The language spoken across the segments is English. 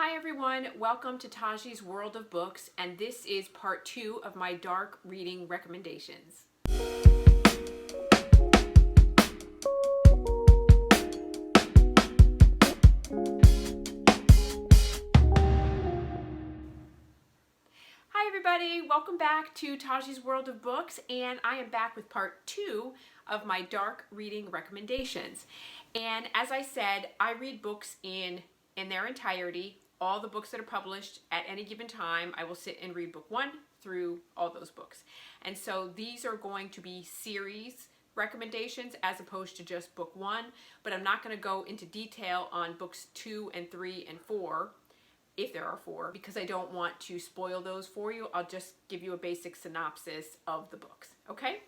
Hi everyone, welcome to Taji's World of Books, and this is part 2 of my dark reading recommendations. Hi everybody, welcome back to Taji's World of Books, and I am back with part 2 of my dark reading recommendations. And as I said, I read books in their entirety. All the books that are published at any given time, I will sit and read book 1 through all those books. And so these are going to be series recommendations as opposed to just book 1, but I'm not going to go into detail on books 2 and 3 and 4, if there are 4, because I don't want to spoil those for you. I'll just give you a basic synopsis of the books, okay?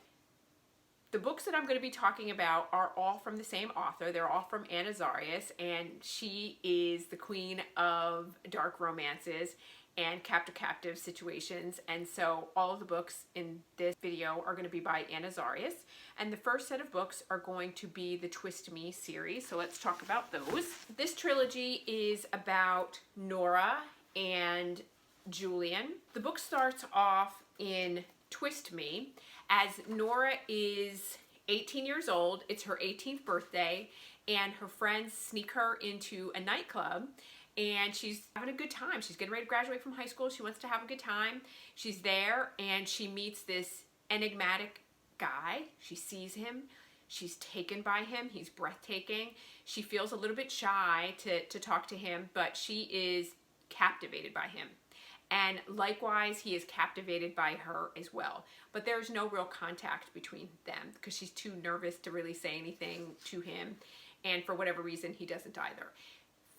The books that I'm going to be talking about are all from the same author. They're all from Zaires, and she is the queen of dark romances and captor-captive situations. And so all of the books in this video are going to be by Zaires. And the first set of books are going to be the Twist Me series. So let's talk about those. This trilogy is about Nora and Julian. The book starts off in Twist Me as Nora is 18 years old. It's her 18th birthday, and her friends sneak her into a nightclub, and she's having a good time. She's getting ready to graduate from high school. She wants to have a good time. She's there, and she meets this enigmatic guy. She sees him. She's taken by him. He's breathtaking. She feels a little bit shy to talk to him, but she is captivated by him. And likewise, he is captivated by her as well. But there's no real contact between them because she's too nervous to really say anything to him. And for whatever reason, he doesn't either.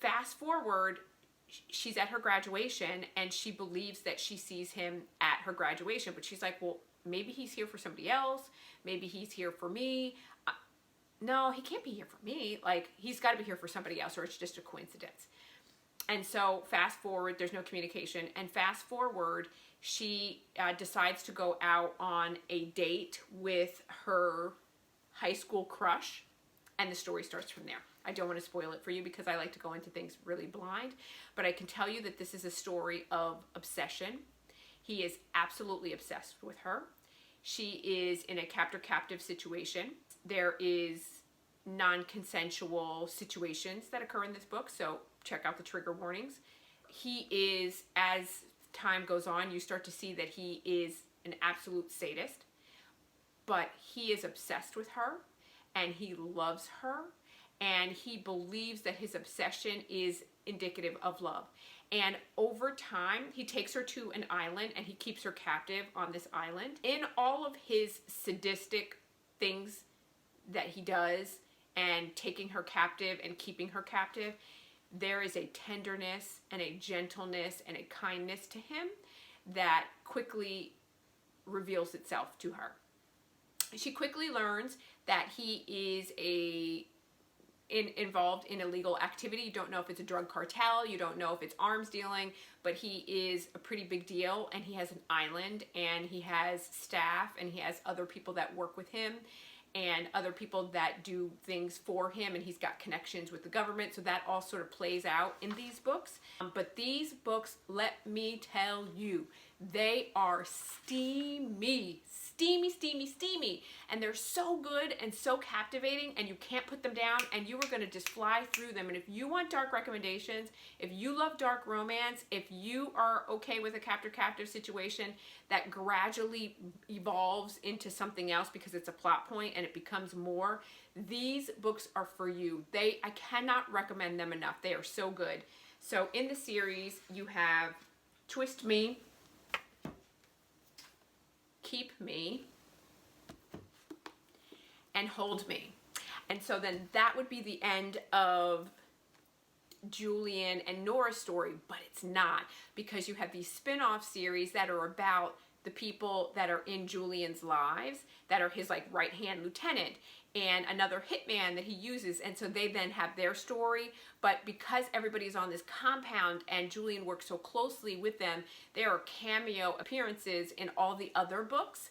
Fast forward, she's at her graduation and she believes that she sees him at her graduation. But she's like, well, maybe he's here for somebody else. Maybe he's here for me. No, he can't be here for me. Like, he's got to be here for somebody else, or it's just a coincidence. And so fast forward, there's no communication, and fast forward, she decides to go out on a date with her high school crush, and the story starts from there. I don't want to spoil it for you because I like to go into things really blind, but I can tell you that this is a story of obsession. He is absolutely obsessed with her. She is in a captor-captive situation. There is non-consensual situations that occur in this book, so check out the trigger warnings. He is, as time goes on, you start to see that he is an absolute sadist, but he is obsessed with her, and he loves her, and he believes that his obsession is indicative of love. And over time, he takes her to an island, and he keeps her captive on this island. In all of his sadistic things that he does, and taking her captive and keeping her captive, there is a tenderness and a gentleness and a kindness to him that quickly reveals itself to her. She quickly learns that he is involved in illegal activity. You don't know if it's a drug cartel, you don't know if it's arms dealing, but he is a pretty big deal, and he has an island, and he has staff, and he has other people that work with him, and other people that do things for him, and he's got connections with the government, so that all sort of plays out in these books. But these books, let me tell you, they are steamy, and they're so good and so captivating, and you can't put them down, and you are going to just fly through them. And if you want dark recommendations, if you love dark romance, if you are okay with a captor-captive situation that gradually evolves into something else because it's a plot point and it becomes more, these books are for you. I cannot recommend them enough. They are so good. So in the series, you have Twist Me, Keep Me, and Hold Me. And so then that would be the end of Julian and Nora's story, but it's not, because you have these spin-off series that are about the people that are in Julian's lives, that are his like right-hand lieutenant and another hitman that he uses, and so they then have their story. But because everybody's on this compound and Julian works so closely with them, there are cameo appearances in all the other books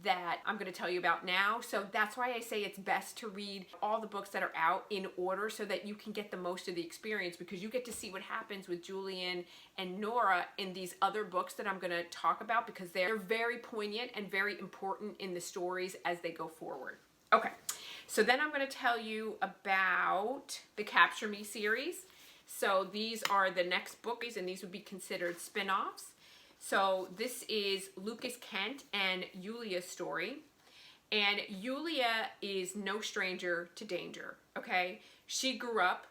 that I'm going to tell you about now. So that's why I say it's best to read all the books that are out in order so that you can get the most of the experience, because you get to see what happens with Julian and Nora in these other books that I'm going to talk about, because they're very poignant and very important in the stories as they go forward. Okay, so then I'm going to tell you about the Capture Me series. So these are the next books, and these would be considered spin-offs. So this is Lucas Kent and Yulia's story. And Yulia is no stranger to danger, okay? She grew up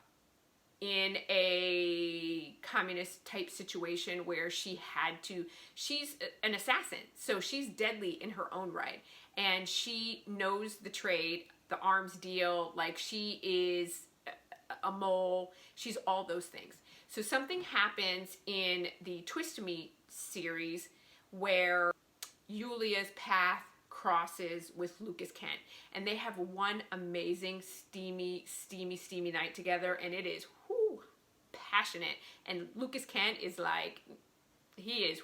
in a communist type situation where she's an assassin. So she's deadly in her own right. And she knows the trade, the arms deal, like she is a mole. She's all those things. So something happens in the Twist Me series where Yulia's path crosses with Lucas Kent, and they have one amazing steamy night together, and it is passionate. And Lucas Kent is like, he's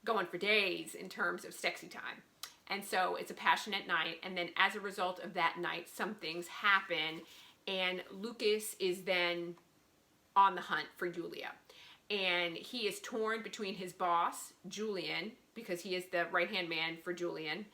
going for days in terms of sexy time. And so it's a passionate night, and then as a result of that night, some things happen, and Lucas is then on the hunt for Yulia. And he is torn between his boss, Julian, because he is the right-hand man for Julian,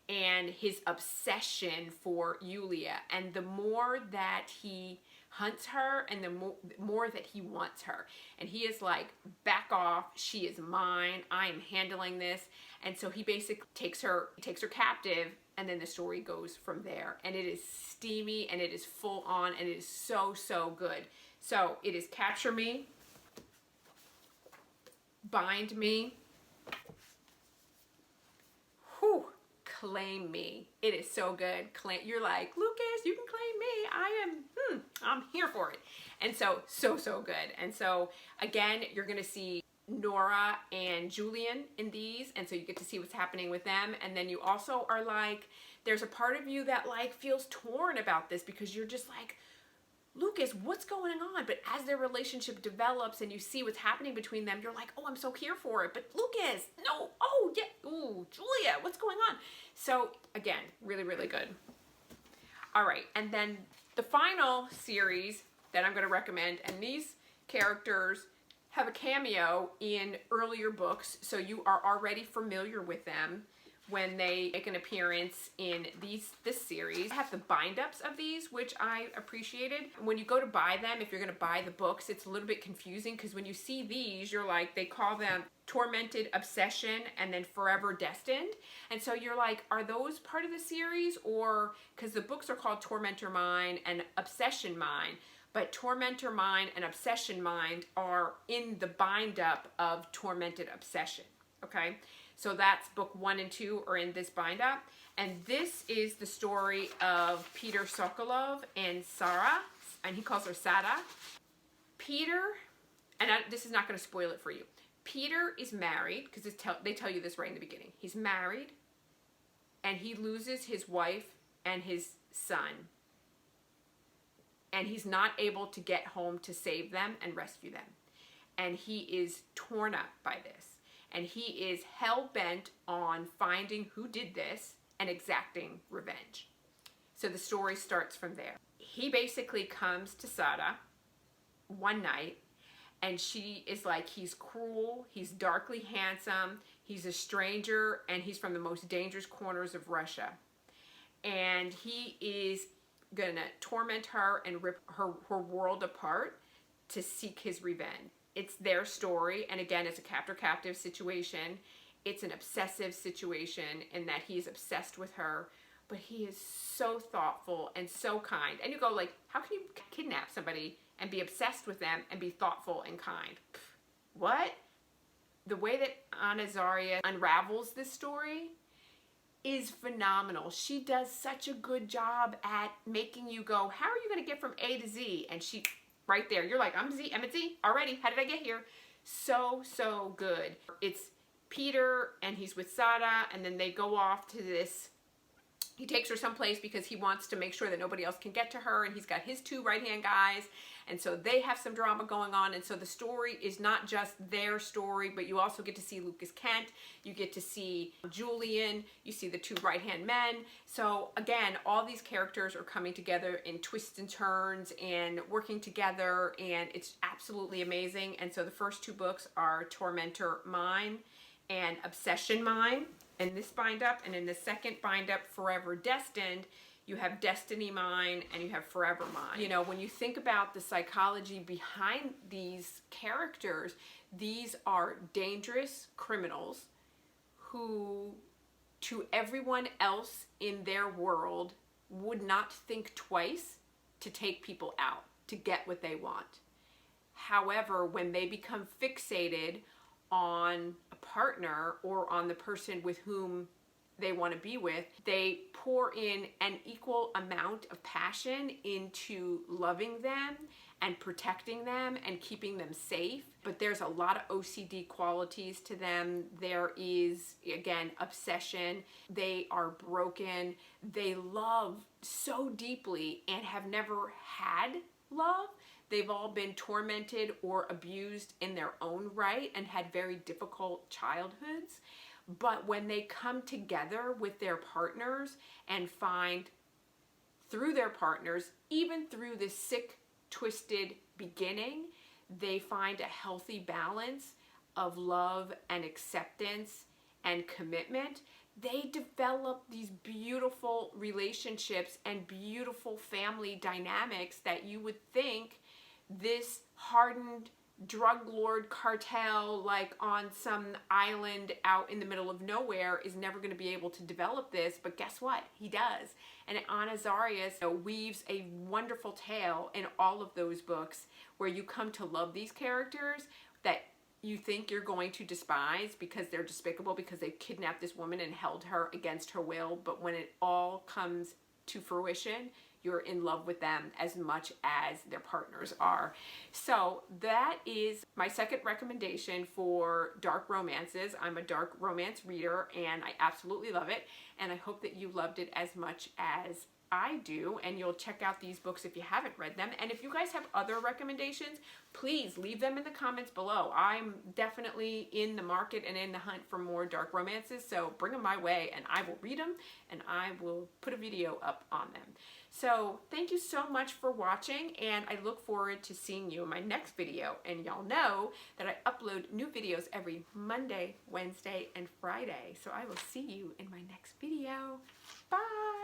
and his obsession for Yulia. And the more that he hunts her, and the more that he wants her. And he is like, back off, she is mine, I am handling this. And so he basically takes her captive, and then the story goes from there. And it is steamy, and it is full on, and it is so, so good. So it is Capture Me, Bind Me, Claim Me. It is so good. You're like, Lucas, you can claim me. I'm here for it. And so good. And so again, you're going to see Nora and Julian in these, and so you get to see what's happening with them. And then you also are like, there's a part of you that like feels torn about this, because you're just like, Lucas, what's going on? But as their relationship develops and you see what's happening between them, you're like, oh, I'm so here for it. But Lucas, no, oh, yeah, ooh, Julia, what's going on? So again, really, really good. All right, and then the final series that I'm going to recommend, and these characters have a cameo in earlier books, so you are already familiar with them when they make an appearance in this series. I have the bind-ups of these, which I appreciated. When you go to buy them, if you're going to buy the books, it's a little bit confusing, because when you see these, you're like, they call them Tormented Obsession and then Forever Destined. And so you're like, are those part of the series? Or, because the books are called Tormentor Mine and Obsession Mine, but Tormentor Mine and Obsession Mine are in the bind-up of Tormented Obsession, okay? So that's book 1 and 2 are in this bind-up. And this is the story of Peter Sokolov and Sarah, and he calls her Sada. Peter, and this is not going to spoil it for you. Peter is married, because they tell you this right in the beginning. He's married, and he loses his wife and his son. And he's not able to get home to save them and rescue them. And he is torn up by this. And he is hell-bent on finding who did this and exacting revenge. So the story starts from there. He basically comes to Sada one night, and she is like, he's cruel, he's darkly handsome, he's a stranger, and he's from the most dangerous corners of Russia. And he is gonna torment her and rip her world apart to seek his revenge. It's their story, and again, it's a captor-captive situation. It's an obsessive situation in that he's obsessed with her, but he is so thoughtful and so kind. And you go like, how can you kidnap somebody and be obsessed with them and be thoughtful and kind? What? The way that Anna Zaires unravels this story is phenomenal. She does such a good job at making you go, how are you going to get from A to Z? And she... right there, you're like, I'm at Z already. How did I get here? So, so good. It's Peter, and he's with Sada, and then they go off to this. He takes her someplace because he wants to make sure that nobody else can get to her, and he's got his 2 right-hand guys, and so they have some drama going on, and so the story is not just their story, but you also get to see Lucas Kent, you get to see Julian, you see the two right-hand men. So again, all these characters are coming together in twists and turns and working together, and it's absolutely amazing. And so the first two books are Tormentor Mine and Obsession Mine in this bind up, and in the second bind up, Forever Destined, you have Destiny Mine and you have Forever Mine. You know, when you think about the psychology behind these characters, these are dangerous criminals who, to everyone else in their world, would not think twice to take people out, to get what they want. However, when they become fixated on a partner or on the person with whom they want to be with, they pour in an equal amount of passion into loving them and protecting them and keeping them safe. But there's a lot of OCD qualities to them. There is, again, obsession. They are broken. They love so deeply and have never had love. They've all been tormented or abused in their own right and had very difficult childhoods. But when they come together with their partners and find, through their partners, even through this sick, twisted beginning, they find a healthy balance of love and acceptance and commitment. They develop these beautiful relationships and beautiful family dynamics that you would think this hardened drug lord cartel, like on some island out in the middle of nowhere, is never going to be able to develop this. But guess what? He does. And Anna Zaires weaves a wonderful tale in all of those books where you come to love these characters that you think you're going to despise because they're despicable, because they've kidnapped this woman and held her against her will. But when it all comes to fruition, you're in love with them as much as their partners are. So that is my second recommendation for dark romances. I'm a dark romance reader and I absolutely love it. And I hope that you loved it as much as I do, and you'll check out these books if you haven't read them. And if you guys have other recommendations, please leave them in the comments below. I'm definitely in the market and in the hunt for more dark romances, so bring them my way and I will read them and I will put a video up on them. So thank you so much for watching, and I look forward to seeing you in my next video. And y'all know that I upload new videos every Monday, Wednesday, and Friday. So I will see you in my next video. Bye!